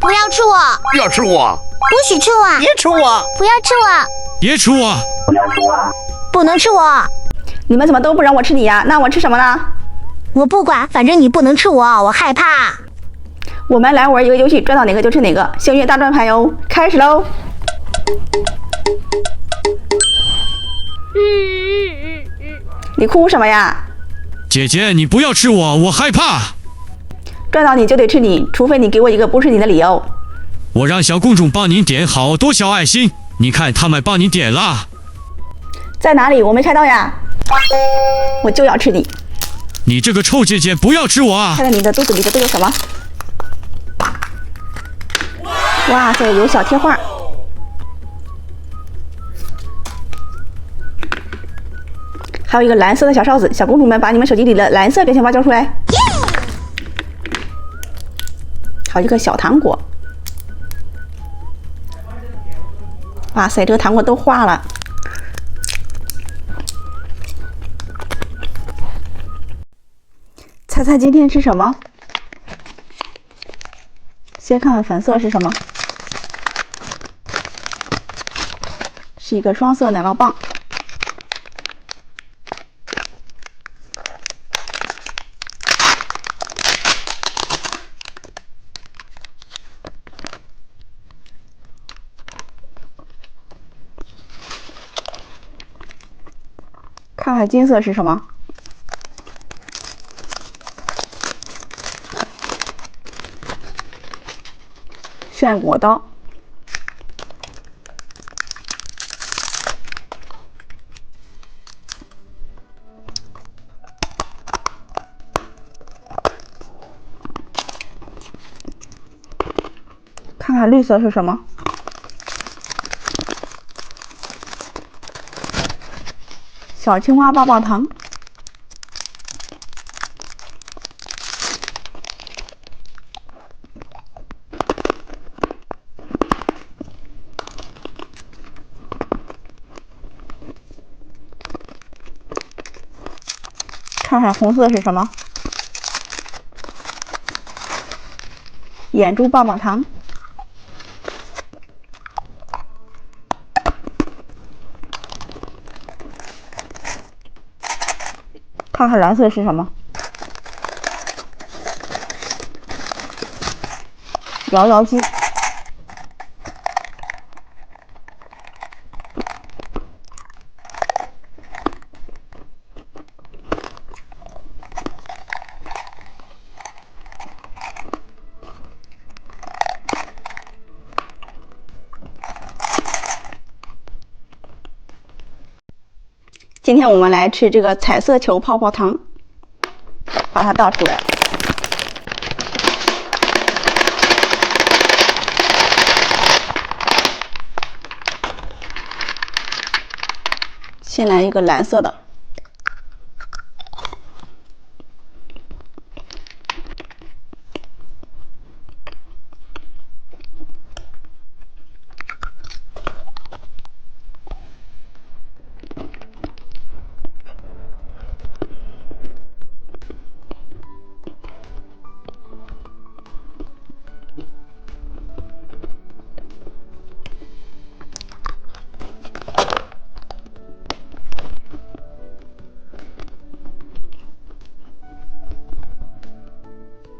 不要吃我！不要吃我！不许吃我！别吃我！不要吃我！别吃我！不能吃我！你们怎么都不让我吃你呀？那我吃什么呢？我不管，反正你不能吃我，我害怕。我们来玩一个游戏，转到哪个就吃哪个，幸运大转盘哟！开始喽！你哭什么呀？姐姐，你不要吃我，我害怕。转到你就得吃你，除非你给我一个不吃你的理由。我让小公主帮您点好多小爱心，你看他们帮你点了。在哪里？我没看到呀！我就要吃你！你这个臭姐姐，不要吃我啊！看看你的肚子里的都有什么？哇塞，有小贴画。还有一个蓝色的小哨子，小公主们把你们手机里的蓝色表情包交出来。还有一个小糖果。哇塞，这个糖果都化了。猜猜今天吃什么？先看看粉色是什么？是一个双色奶酪棒。看看金色是什么？炫果刀。看看绿色是什么？小青蛙棒棒糖。看看红色是什么？眼珠棒棒糖。看看蓝色是什么？摇摇鸡。今天我们来吃这个彩色球泡泡糖，把它倒出来。先来一个蓝色的。